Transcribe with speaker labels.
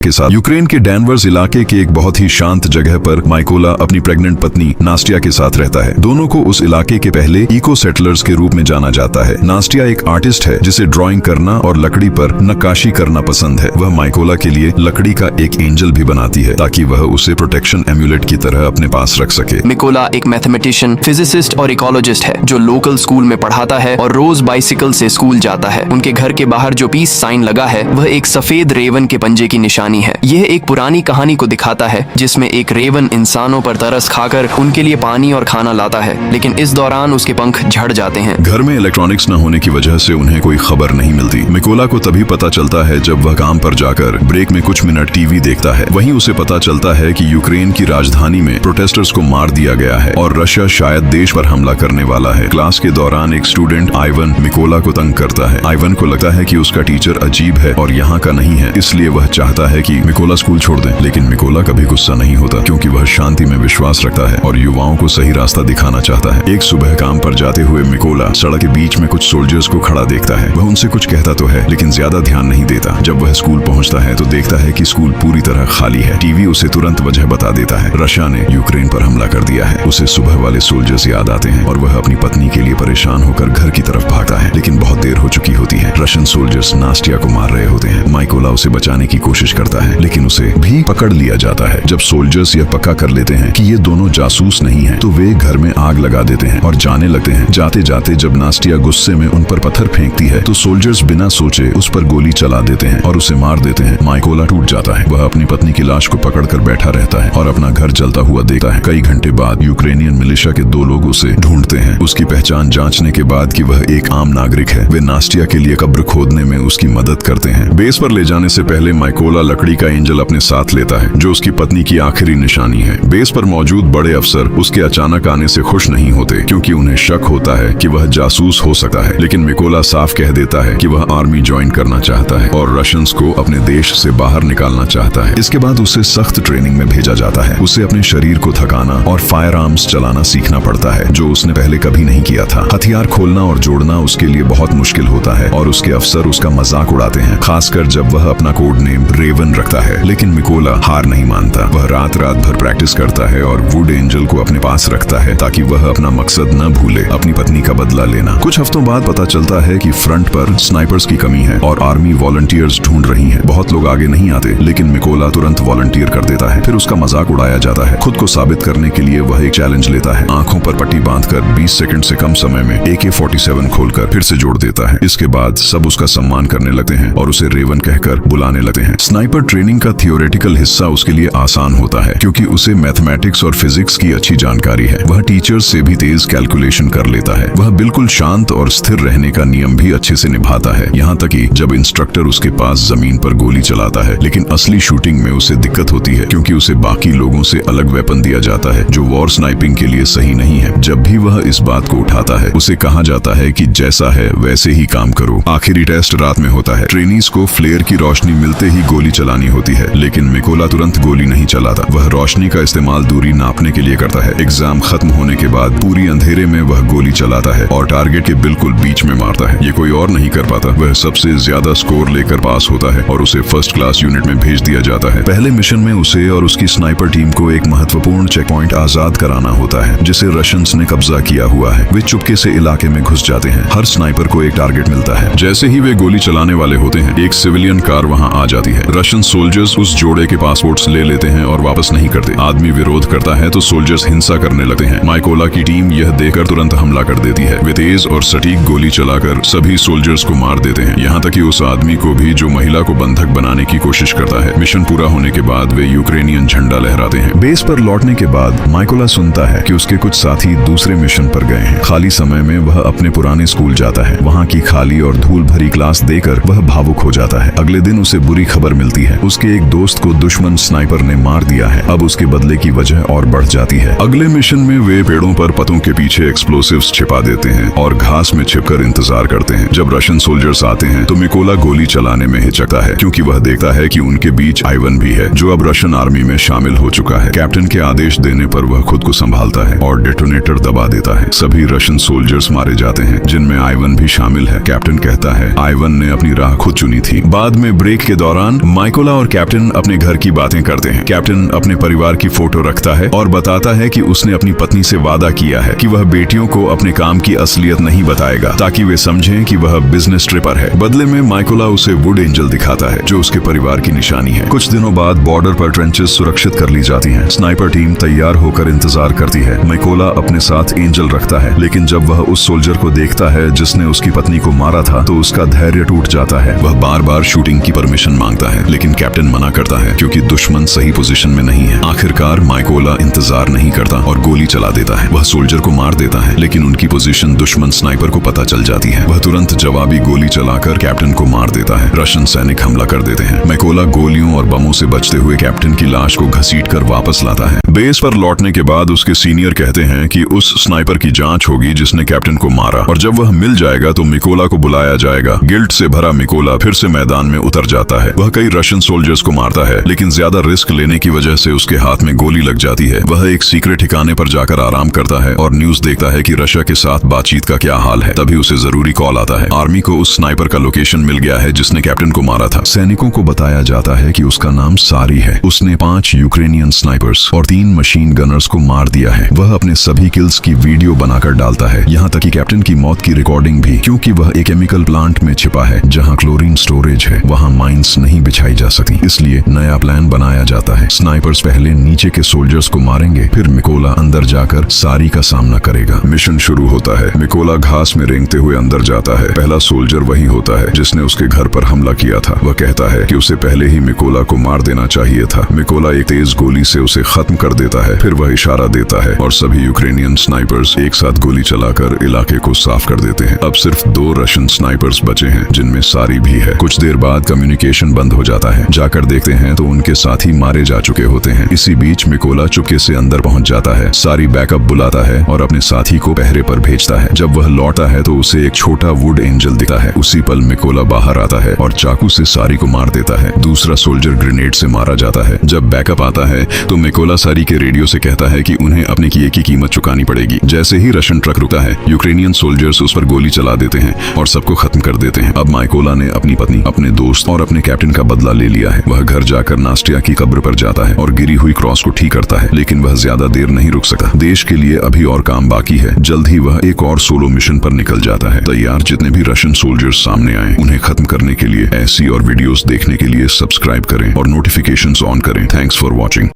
Speaker 1: के साथ यूक्रेन के डैनवर्स इलाके के एक बहुत ही शांत जगह पर माइकोला अपनी प्रेग्नेंट पत्नी नास्टिया के साथ रहता है। दोनों को उस इलाके के पहले इको सेटलर्स के रूप में जाना जाता है। नास्टिया एक आर्टिस्ट है जिसे ड्राइंग करना और लकड़ी पर नक्काशी करना पसंद है। वह माइकोला के लिए लकड़ी का एक एंजल भी बनाती है ताकि वह उसे प्रोटेक्शन एम्यूलेट की तरह अपने पास रख सके।
Speaker 2: मिकोला एक मैथमेटिशियन, फिजिसिस्ट और इकोलॉजिस्ट है जो लोकल स्कूल में पढ़ाता है और रोज बाइसिकल से स्कूल जाता है। उनके घर के बाहर जो पीस साइन लगा है वह एक सफेद रेवन के पंजे की निशानी है। यह एक पुरानी कहानी को दिखाता है जिसमें एक रेवन इंसानों पर तरस खाकर उनके लिए पानी और खाना लाता है, लेकिन इस दौरान उसके पंख झड़ जाते हैं।
Speaker 1: घर में इलेक्ट्रॉनिक्स न होने की वजह से उन्हें कोई खबर नहीं मिलती। मिकोला को तभी पता चलता है जब वह काम पर जाकर ब्रेक में कुछ मिनट टीवी देखता है। वहीं उसे पता चलता है कि यूक्रेन की राजधानी में प्रोटेस्टर्स को मार दिया गया है और रशिया शायद देश पर हमला करने वाला है। क्लास के दौरान एक स्टूडेंट आइवन मिकोला को तंग करता है। आइवन को लगता है कि उसका टीचर अजीब है और यहाँ का नहीं है, इसलिए वह चाहता है कि मिकोला स्कूल छोड़ दे। लेकिन मिकोला कभी गुस्सा नहीं होता क्योंकि वह शांति में विश्वास रखता है और युवाओं को सही रास्ता दिखाना चाहता है। एक सुबह काम पर जाते हुए मिकोला सड़क के बीच में कुछ सोल्जर्स को खड़ा देखता है। वह उनसे कुछ कहता तो है लेकिन ज्यादा ध्यान नहीं देता। जब वह स्कूल पहुंचता है तो देखता है कि स्कूल पूरी तरह खाली है। टीवी उसे तुरंत वजह बता देता है, रशिया ने यूक्रेन पर हमला कर दिया है। उसे सुबह वाले सोल्जर्स याद आते हैं और वह अपनी पत्नी के लिए परेशान होकर घर की तरफ भागता है, लेकिन बहुत देर हो चुकी होती है। रशियन सोल्जर्स नास्टिया को मार रहे होते हैं। माइकोला उसे बचाने की कोशिश करता है लेकिन उसे भी पकड़ लिया जाता है। जब सोल्जर्स यह पक्का कर लेते हैं कि ये दोनों जासूस नहीं हैं, तो वे घर में आग लगा देते हैं और जाने लगते हैं। जाते जाते जब नास्टिया गुस्से में उन पर पत्थर फेंकती है तो सोल्जर्स बिना सोचे उस पर गोली चला देते हैं और उसे मार देते हैं। माइकोला टूट जाता है। वह अपनी पत्नी की लाश को पकड़कर बैठा रहता है और अपना घर जलता हुआ देखता है। कई घंटे बाद यूक्रेनियन मिलिशिया के दो लोग उसे ढूंढते हैं। उसकी पहचान जांचने के बाद कि वह एक आम नागरिक है, वे नास्टिया के लिए कब्र खोदने में उसकी मदद करते हैं। बेस पर ले जाने से पहले माइकोला लकड़ी का एंजल अपने साथ लेता है जो उसकी पत्नी की आखिरी निशानी है। बेस पर मौजूद बड़े अफसर उसके अचानक आने से खुश नहीं होते क्योंकि उन्हें शक होता है कि वह जासूस हो सकता है, लेकिन मिकोला साफ कह देता है कि वह आर्मी ज्वाइन करना चाहता है और रशियंस को अपने देश से बाहर निकालना चाहता है। इसके बाद उसे सख्त ट्रेनिंग में भेजा जाता है। उसे अपने शरीर को थकाना और फायर आर्म्स चलाना सीखना पड़ता है जो उसने पहले कभी नहीं किया था। हथियार खोलना और जोड़ना उसके लिए बहुत मुश्किल होता है और उसके अफसर उसका मजाक उड़ाते हैं, खासकर जब वह अपना कोड नेम रेवन रखता है। लेकिन मिकोला हार नहीं मानता। वह रात भर प्रैक्टिस करता है और वुड एंजल को अपने पास रखता है ताकि वह अपना मकसद न भूले, अपनी पत्नी का बदला लेना। कुछ हफ्तों बाद पता चलता है कि फ्रंट पर स्नाइपर्स की कमी है और आर्मी वॉलंटियर्स ढूंढ रही है। बहुत लोग आगे नहीं आते लेकिन मिकोला तुरंत वॉलंटियर कर देता है। फिर उसका मजाक उड़ाया जाता है। खुद को साबित करने के लिए वह एक चैलेंज लेता है। आंखों पर पट्टी बांधकर 20 सेकंड से कम समय में AK-47 खोलकर फिर से जोड़ देता है। इसके बाद सब उसका सम्मान करने लगते हैं और उसे रेवन कहकर बुलाने लगते हैं। स्नाइपर ट्रेनिंग का थियोरेटिकल हिस्सा उसके लिए आसान होता है क्योंकि उसे मैथमेटिक्स और फिजिक्स की अच्छी जानकारी है। वह टीचर्स से भी तेज कैलकुलेशन कर लेता है। वह बिल्कुल शांत और स्थिर रहने का नियम भी अच्छे से निभाता है, यहाँ तक कि जब इंस्ट्रक्टर उसके पास जमीन पर गोली चलाता है। लेकिन असली शूटिंग में उसे दिक्कत होती है क्योंकि उसे बाकी लोगों से अलग वेपन दिया जाता है जो वॉर स्नाइपिंग के लिए सही नहीं है। जब भी वह इस बात को उठाता है उसे कहा जाता है कि जैसा है वैसे ही काम करो। आखिरी टेस्ट रात में होता है। ट्रेनीज को फ्लेयर की रोशनी मिलते ही गोली चलानी होती है, लेकिन मिकोला तुरंत गोली नहीं चलाता। वह रोशनी का इस्तेमाल दूरी नापने के लिए करता है। एग्जाम खत्म होने के बाद पूरी अंधेरे में वह गोली चलाता है और टारगेट के बिल्कुल बीच में मारता है। ये कोई और नहीं कर पाता। वह सबसे ज्यादा स्कोर लेकर पास होता है और उसे फर्स्ट क्लास यूनिट में भेज दिया जाता है। पहले मिशन में उसे और उसकी स्नाइपर टीम को एक महत्वपूर्ण चेक पॉइंट आजाद कराना होता है जिसे रशियंस ने कब्जा किया हुआ है। वे चुपके से इलाके में घुस जाते हैं। हर स्नाइपर को एक टारगेट मिलता है। जैसे ही वे गोली चलाने वाले होते हैं एक सिविलियन कार वहां आ जाती है। रशियन सोल्जर्स उस जोड़े के पासपोर्ट्स ले लेते हैं और वापस नहीं करते। आदमी विरोध करता है तो सोल्जर्स हिंसा करने लगते हैं। माइकोला की टीम यह देखकर तुरंत हमला कर देती है। वे तेज और सटीक गोली चलाकर सभी सोल्जर्स को मार देते हैं, यहाँ तक कि उस आदमी को भी जो महिला को बंधक बनाने की कोशिश करता है। मिशन पूरा होने के बाद वे यूक्रेनियन झंडा लहराते हैं। बेस पर लौटने के बाद माइकोला सुनता है कि उसके कुछ साथी दूसरे मिशन पर गए हैं। खाली समय में वह अपने पुराने स्कूल जाता है। वहाँ की खाली और धूल भरी क्लास देकर वह भावुक हो जाता है। अगले दिन उसे बुरी खबर मिलती है। उसके एक दोस्त को दुश्मन स्नाइपर ने मार दिया है। अब उसके बदले की वजह और बढ़ जाती है। अगले मिशन में वे पेड़ों पर पतों के पीछे एक्सप्लोसिव्स छिपा देते हैं और घास में छिपकर इंतजार करते हैं। जब रशियन सोल्जर्स आते हैं तो मिकोला गोली चलाने में हिचकता है क्योंकि वह देखता है कि उनके बीच आइवन भी है जो अब रशियन आर्मी में शामिल हो चुका है। कैप्टन के आदेश देने पर वह खुद को संभालता है और डेटोनेटर दबा देता है। सभी रशियन सोल्जर्स मारे जाते हैं जिनमें आइवन भी शामिल है। कैप्टन कहता है आइवन ने अपनी राह खुद चुनी थी। बाद में ब्रेक के दौरान माइकोला और कैप्टन अपने घर की बातें करते हैं। कैप्टन अपने परिवार की फोटो रखता है और बताता है कि उसने अपनी पत्नी से वादा किया है कि वह बेटियों को अपने काम की असलियत नहीं बताएगा ताकि वे समझें कि वह बिजनेस ट्रिपर है। बदले में माइकोला उसे वुड एंजल दिखाता है जो उसके परिवार की निशानी है। कुछ दिनों बाद बॉर्डर पर ट्रेंचेस सुरक्षित कर ली जाती हैं। स्नाइपर टीम तैयार होकर इंतजार करती है। माइकोला अपने साथ एंजल रखता है, लेकिन जब वह उस सोल्जर को देखता है जिसने उसकी पत्नी को मारा था तो उसका धैर्य टूट जाता है। वह बार बार शूटिंग की परमिशन मांगता है, लेकिन कैप्टन मना करता है क्योंकि दुश्मन सही पोजीशन में नहीं है। आखिरकार माइकोला इंतजार नहीं करता और गोली चला देता है। वह सोल्जर को मार देता है, लेकिन उनकी पोजीशन दुश्मन स्नाइपर को पता चल जाती है। वह तुरंत जवाबी गोली चलाकर कैप्टन को मार देता है। रशियन सैनिक हमला कर देते हैं। माइकोला गोलियों और बमों से बचते हुए कैप्टन की लाश को घसीटकर वापस लाता है। बेस पर लौटने के बाद उसके सीनियर कहते हैं कि उस स्नाइपर की जांच होगी जिसने कैप्टन को मारा, और जब वह मिल जाएगा तो मिकोला को बुलाया जाएगा। गिल्ट से भरा मिकोला फिर से मैदान में उतर जाता है। वह कई रशियन सोल्जर्स को मारता है, लेकिन ज्यादा रिस्क लेने की वजह से उसके हाथ में गोली लग जाती है। वह एक सीक्रेट ठिकाने पर जाकर आराम करता है और न्यूज देखता है कि रशिया के साथ बातचीत का क्या हाल है। तभी उसे जरूरी कॉल आता है। आर्मी को उस स्नाइपर का लोकेशन मिल गया है जिसने कैप्टन को मारा था। सैनिकों को बताया जाता है कि उसका नाम सारी है। उसने 5 यूक्रेनियन स्नाइपर्स और 3 मशीन गनर्स को मार दिया है। वह अपने सभी किल्स की वीडियो बनाकर डालता है, यहाँ तक कि कैप्टन की मौत की रिकॉर्डिंग भी। क्योंकि वह एक केमिकल प्लांट में छिपा है जहाँ क्लोरीन स्टोरेज है, वहाँ माइंस नहीं बिछाई जा सकती, इसलिए नया प्लान बनाया जाता है। स्नाइपर्स पहले नीचे के सोल्जर्स को मारेंगे, फिर मिकोला अंदर जाकर सारी का सामना करेगा। मिशन शुरू होता है। मिकोला घास में रेंगते हुए अंदर जाता है। पहला सोल्जर वही होता है जिसने उसके घर पर हमला किया था। वह कहता है कि उसे पहले ही मिकोला को मार देना चाहिए था। मिकोला एक तेज गोली से उसे खत्म कर देता है। फिर वह इशारा देता है और सभी यूक्रेनियन स्नाइपर्स एक साथ गोली चलाकर इलाके को साफ कर देते हैं। अब सिर्फ 2 रशियन स्नाइपर्स बचे हैं, जिनमें सारी भी है। कुछ देर बाद कम्युनिकेशन बंद हो जाता है। जाकर देखते हैं तो उनके साथी मारे जा चुके होते हैं। इसी बीच मिकोला चुपके से अंदर पहुंच जाता है। सारी बैकअप बुलाता है और अपने साथी को पहरे पर भेजता है। जब वह लौटा है तो उसे एक छोटा वुड एंजल दिखता है। उसी पल मिकोला बाहर आता है और चाकू से सारी को मार देता है। दूसरा सोल्जर ग्रेनेड से मारा जाता है। जब बैकअप आता है तो मिकोला सारी के रेडियो से कहता है कि उन्हें अपने किए की कीमत चुकानी पड़ेगी। जैसे ही रशियन ट्रक रुकता है, यूक्रेनियन सोल्जर्स उस पर गोली चला देते हैं और सबको खत्म कर देते हैं। अब माइकोला ने अपनी पत्नी, अपने दोस्त और अपने कैप्टन का बदला ले लिया है। वह घर जाकर नास्टिया की कब्र पर जाता है और गिरी हुई क्रॉस को ठीक करता है, लेकिन वह ज्यादा देर नहीं रुक सकता। देश के लिए अभी और काम बाकी है। जल्द ही वह एक और सोलो मिशन पर निकल जाता है। तैयार जितने भी रशियन सोल्जर्स सामने आए उन्हें खत्म करने के लिए ऐसी और वीडियोस देखने के लिए सब्सक्राइब करें और नोटिफिकेशंस ऑन करें। Thanks for watching.